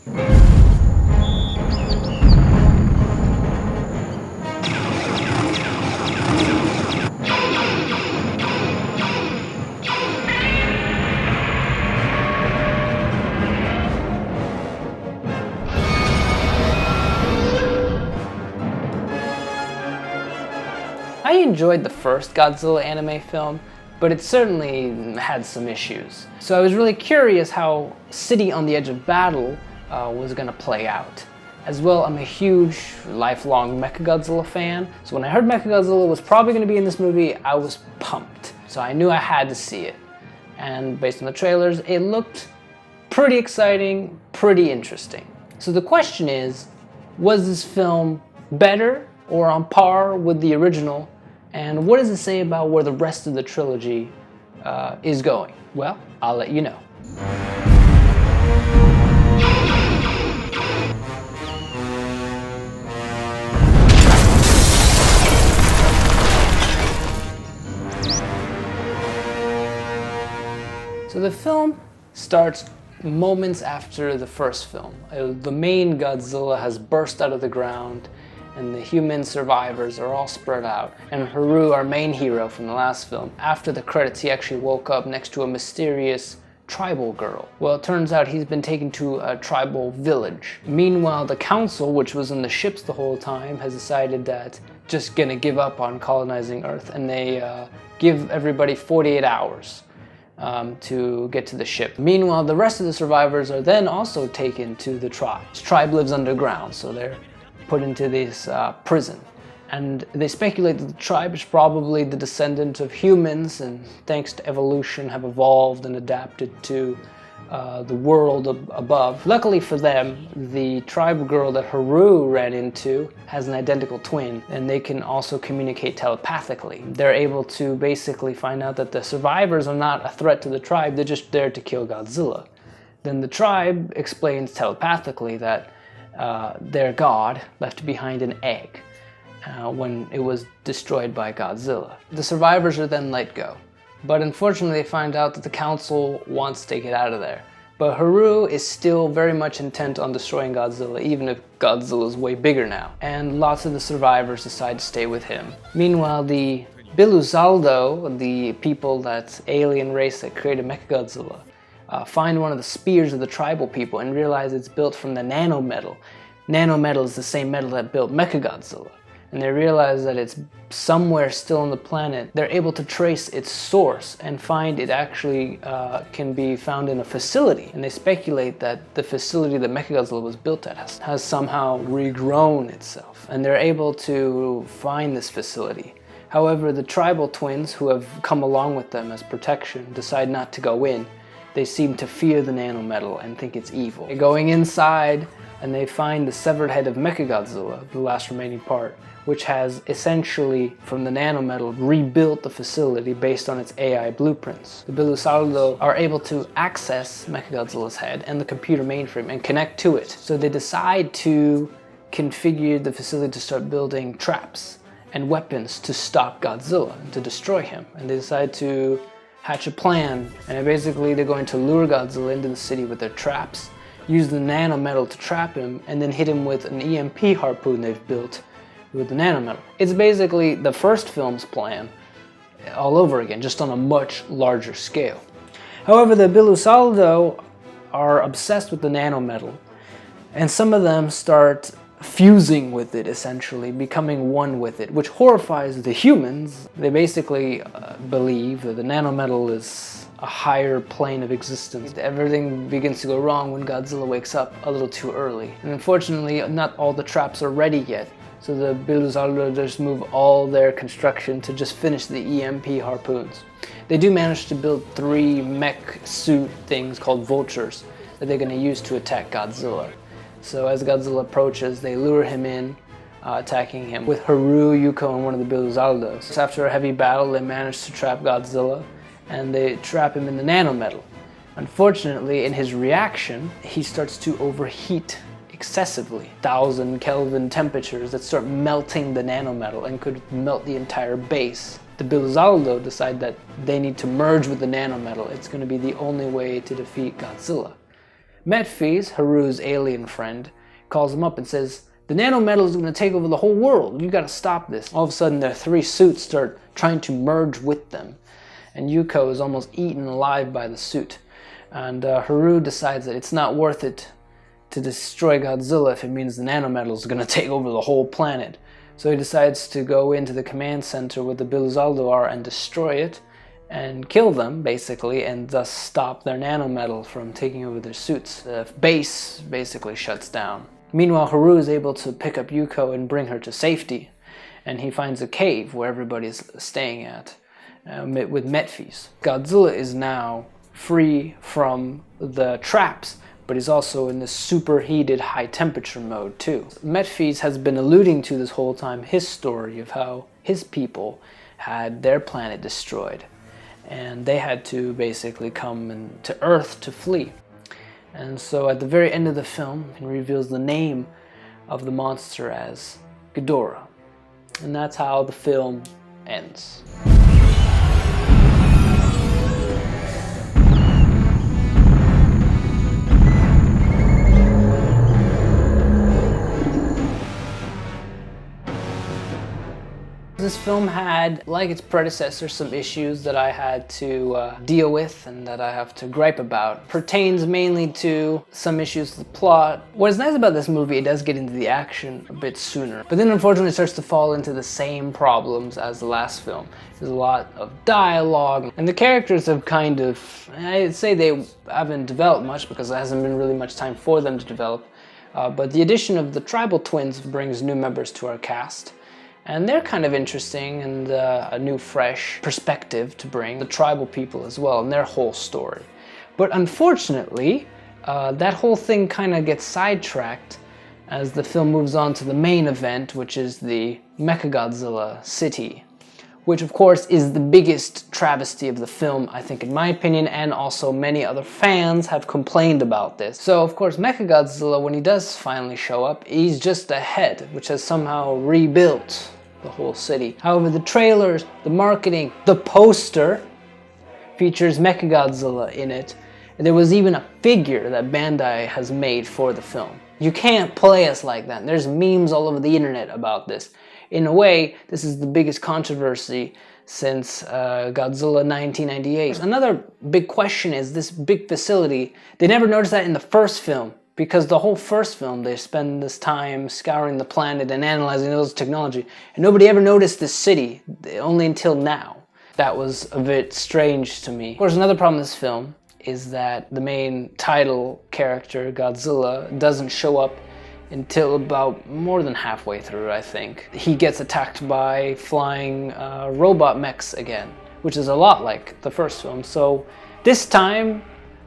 I enjoyed the first Godzilla anime film, but it certainly had some issues. So I was really curious how City on the Edge of Battle was going to play out. As well, I'm a huge, lifelong mechagodzilla fan, so when I heard mechagodzilla was probably going to be in this movie, I was pumped. So I knew I had to see it. And based on the trailers, it looked pretty exciting, pretty interesting. So the question is, was this film better or on par with the original? And what does it say about where the rest of the trilogy is going? Well, I'll let you know. So the film starts moments after the first film. The main Godzilla has burst out of the ground, and the human survivors are all spread out. And Haru, our main hero from the last film, after the credits he actually woke up next to a mysterious tribal girl. Well, it turns out he's been taken to a tribal village. Meanwhile, the council, which was in the ships the whole time, has decided that just gonna give up on colonizing Earth, and they give everybody 48 hours to get to the ship. Meanwhile, the rest of the survivors are then also taken to the tribe. This tribe lives underground, so they're put into this prison. And they speculate that the tribe is probably the descendant of humans, and thanks to evolution have evolved and adapted to the world above. Luckily for them, the tribe girl that Haru ran into has an identical twin, and they can also communicate telepathically. They're able to basically find out that the survivors are not a threat to the tribe, they're just there to kill Godzilla. Then the tribe explains telepathically that their god left behind an egg when it was destroyed by Godzilla. The survivors are then let go, but unfortunately they find out that the council wants to get out of there. But Haru is still very much intent on destroying Godzilla, even if Godzilla is way bigger now, and lots of the survivors decide to stay with him. Meanwhile, the Biluzaldo, the people, that alien race that created mechagodzilla, find one of the spears of the tribal people and realize it's built from the nanometal. Nanometal is the same metal that built mechagodzilla. And they realize that it's somewhere still on the planet. They're able to trace its source and find it actually can be found in a facility. And they speculate that the facility that mechagodzilla was built at has somehow regrown itself. And they're able to find this facility. However, the tribal twins who have come along with them as protection decide not to go in. They seem to fear the nanometal and think it's evil. They're going inside, and they find the severed head of mechagodzilla, the last remaining part, which has essentially, from the nanometal, rebuilt the facility based on its AI blueprints. The Biluzaldo are able to access mechagodzilla's head and the computer mainframe and connect to it. So they decide to configure the facility to start building traps and weapons to stop Godzilla, and to destroy him. And they decide to hatch a plan, and basically they're going to lure Godzilla into the city with their traps, use the nanometal to trap him, and then hit him with an EMP harpoon they've built with the nanometal. It's basically the first film's plan all over again, just on a much larger scale. However, the Biluzaldo are obsessed with the nanometal, and some of them start fusing with it, essentially, becoming one with it, which horrifies the humans. They basically believe that the nanometal is a higher plane of existence. Everything begins to go wrong when Godzilla wakes up a little too early. And unfortunately, not all the traps are ready yet. So the Biluzaldo just move all their construction to just finish the EMP harpoons. They do manage to build 3 mech suit things called vultures that they're going to use to attack Godzilla. So as Godzilla approaches, they lure him in, attacking him with Haru, Yuko, and one of the Biluzaldos. So after a heavy battle, they manage to trap Godzilla, and they trap him in the nanometal. Unfortunately, in his reaction, he starts to overheat excessively. 1,000 Kelvin temperatures that start melting the nanometal and could melt the entire base. The Biluzaldo decide that they need to merge with the nanometal. It's going to be the only way to defeat Godzilla. Metphies, Haru's alien friend, calls him up and says, "The nanometal is going to take over the whole world. You got to stop this." All of a sudden, their three suits start trying to merge with them, and Yuko is almost eaten alive by the suit. And Haru decides that it's not worth it to destroy Godzilla if it means the nanometal is going to take over the whole planet. So he decides to go into the command center where the Biluzaldo are and destroy it and kill them, basically, and thus stop their nanometal from taking over their suits. The base basically shuts down. Meanwhile, Haru is able to pick up Yuko and bring her to safety, and he finds a cave where everybody's staying at, with Metphies. Godzilla is now free from the traps, but he's also in this superheated high temperature mode too. Metphies has been alluding to this whole time his story of how his people had their planet destroyed, and they had to basically come to Earth to flee. And so at the very end of the film, he reveals the name of the monster as Ghidorah. And that's how the film ends. This film had, like its predecessor, some issues that I had to deal with and that I have to gripe about. Pertains mainly to some issues with the plot. What is nice about this movie, it does get into the action a bit sooner, but then unfortunately it starts to fall into the same problems as the last film. There's a lot of dialogue, and the characters have kind of, I'd say they haven't developed much because there hasn't been really much time for them to develop. But the addition of the tribal twins brings new members to our cast. And they're kind of interesting and a new, fresh perspective to bring the tribal people as well and their whole story. But unfortunately, that whole thing kind of gets sidetracked as the film moves on to the main event, which is the mechagodzilla city, which of course is the biggest travesty of the film, I think, in my opinion, and also many other fans have complained about this. So of course Mechagodzilla, when he does finally show up, he's just a head which has somehow rebuilt the whole city. However, the trailers, the marketing, the poster features Mechagodzilla in it. And there was even a figure that Bandai has made for the film. You can't play us like that. There's memes all over the internet about this. In a way, this is the biggest controversy since Godzilla 1998. Another big question is this big facility. They never noticed that in the first film, because the whole first film they spend this time scouring the planet and analyzing those technology, and nobody ever noticed this city, only until now. That was a bit strange to me. Of course, another problem with this film is that the main title character, Godzilla, doesn't show up until about more than halfway through, I think. He gets attacked by flying robot mechs again, which is a lot like the first film. So this time,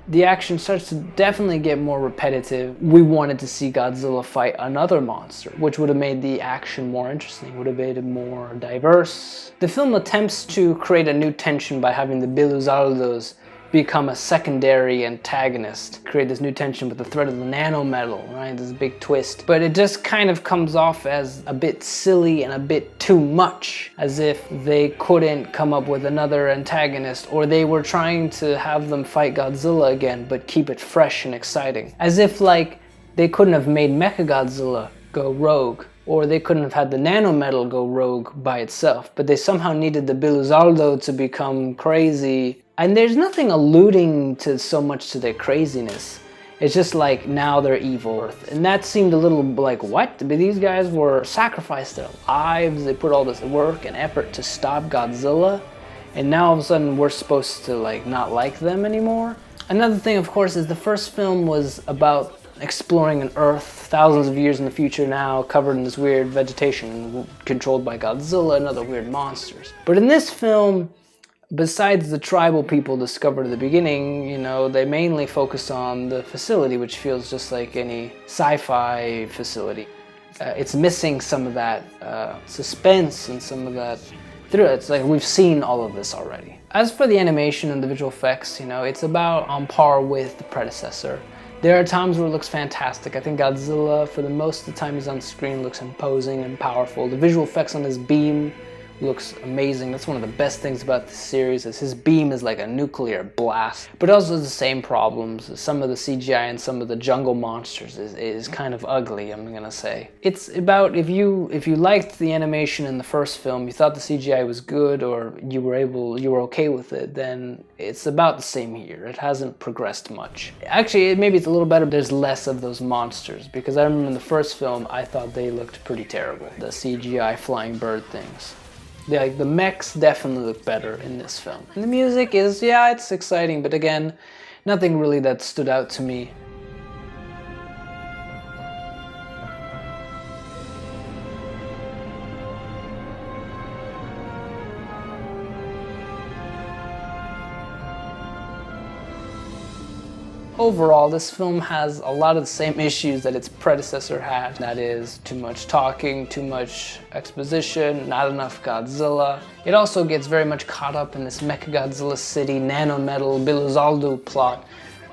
the action starts to definitely get more repetitive. We wanted to see Godzilla fight another monster, which would have made the action more interesting, would have made it more diverse. The film attempts to create a new tension by having the Biluzaldos become a secondary antagonist, create this new tension with the threat of the nanometal, right? This big twist. But it just kind of comes off as a bit silly and a bit too much, as if they couldn't come up with another antagonist, or they were trying to have them fight Godzilla again, but keep it fresh and exciting. As if like they couldn't have made Mechagodzilla go rogue, or they couldn't have had the nanometal go rogue by itself, but they somehow needed the Biluzaldo to become crazy. And there's nothing alluding to so much to their craziness. It's just like, now they're evil. And that seemed a little like, what? But these guys were sacrificed their lives, they put all this work and effort to stop Godzilla, and now all of a sudden we're supposed to like not like them anymore? Another thing, of course, is the first film was about exploring an Earth thousands of years in the future now, covered in this weird vegetation, controlled by Godzilla and other weird monsters. But in this film, besides the tribal people discovered at the beginning, you know, they mainly focus on the facility, which feels just like any sci-fi facility. It's missing some of that suspense and some of that thrill. It's like we've seen all of this already. As for the animation and the visual effects, you know, it's about on par with the predecessor. There are times where it looks fantastic. I think Godzilla, for the most of the time he's on screen, looks imposing and powerful. The visual effects on his beam looks amazing. That's one of the best things about this series, is his beam is like a nuclear blast. But it also has the same problems. Some of the CGI and some of the jungle monsters is kind of ugly, I'm gonna say. It's about, if you liked the animation in the first film, you thought the CGI was good, or you were okay with it, then it's about the same here. It hasn't progressed much. Actually, maybe it's a little better. There's less of those monsters, because I remember in the first film, I thought they looked pretty terrible. The CGI flying bird things. The mechs definitely look better in this film. And the music is, yeah, it's exciting, but again, nothing really that stood out to me. Overall, this film has a lot of the same issues that its predecessor had. That is, too much talking, too much exposition, not enough Godzilla. It also gets very much caught up in this mechagodzilla city, nanometal, Biluzaldu plot,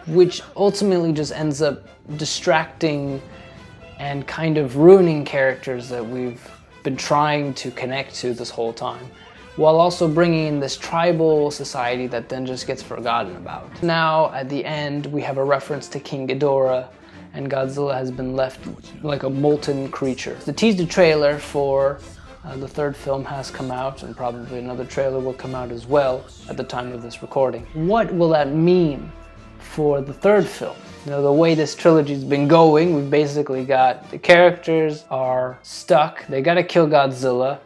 which ultimately just ends up distracting and kind of ruining characters that we've been trying to connect to this whole time, while also bringing in this tribal society that then just gets forgotten about. Now, at the end, we have a reference to King Ghidorah, and Godzilla has been left like a molten creature. The teaser trailer for the third film has come out, and probably another trailer will come out as well at the time of this recording. What will that mean for the third film? You know, the way this trilogy's been going, we've basically got the characters are stuck, they gotta kill Godzilla,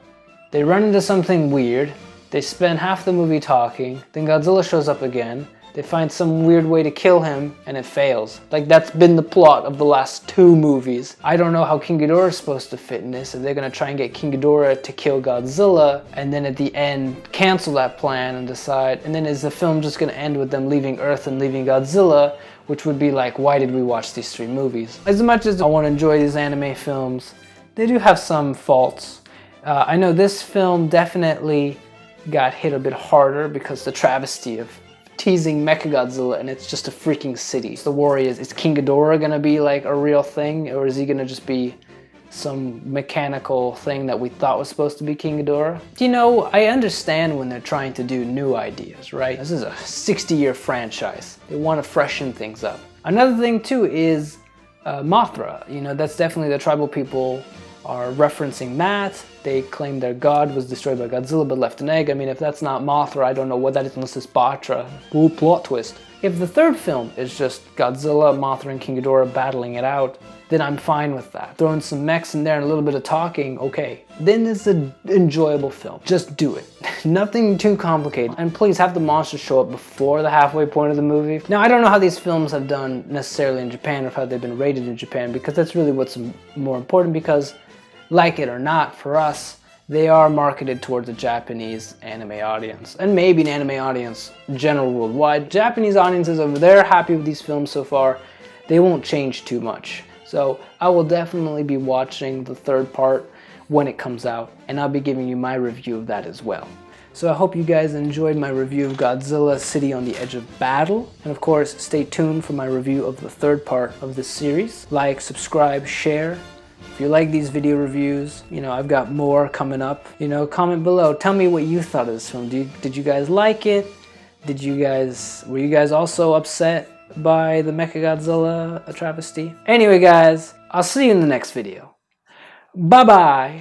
they run into something weird, they spend half the movie talking, then Godzilla shows up again, they find some weird way to kill him, and it fails. Like, that's been the plot of the last 2 movies. I don't know how King Ghidorah is supposed to fit in this, if they're gonna try and get King Ghidorah to kill Godzilla, and then at the end cancel that plan and decide, and then is the film just gonna end with them leaving Earth and leaving Godzilla, which would be like, why did we watch these 3 movies? As much as I want to enjoy these anime films, they do have some faults. I know this film definitely got hit a bit harder because the travesty of teasing mechagodzilla and it's just a freaking city. The worry is King Ghidorah gonna be like a real thing, or is he gonna just be some mechanical thing that we thought was supposed to be King Ghidorah? You know, I understand when they're trying to do new ideas, right? This is a 60-year franchise. They want to freshen things up. Another thing too is Mothra. You know, that's definitely the tribal people are referencing that. They claim their god was destroyed by Godzilla but left an egg. I mean, if that's not Mothra, I don't know what that is unless it's Batra. Ooh, plot twist. If the third film is just Godzilla, Mothra, and King Ghidorah battling it out, then I'm fine with that. Throwing some mechs in there and a little bit of talking, okay. Then it's an enjoyable film. Just do it. Nothing too complicated. And please have the monsters show up before the halfway point of the movie. Now, I don't know how these films have done necessarily in Japan, or how they've been rated in Japan, because that's really what's more important, because like it or not, for us, they are marketed towards a Japanese anime audience, and maybe an anime audience general worldwide. Japanese audiences over there are happy with these films so far. They won't change too much. So I will definitely be watching the third part when it comes out, and I'll be giving you my review of that as well. So I hope you guys enjoyed my review of Godzilla City on the Edge of Battle. And of course, stay tuned for my review of the third part of this series. Like, subscribe, share. If you like these video reviews, you know, I've got more coming up. You know, comment below. Tell me what you thought of this film. Did you guys like it? Were you guys also upset by the mechagodzilla travesty? Anyway, guys, I'll see you in the next video. Bye-bye.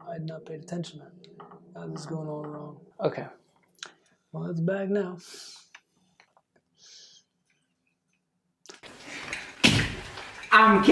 I had not paid attention to that. This is going all wrong. Okay. Well, it's back now. I'm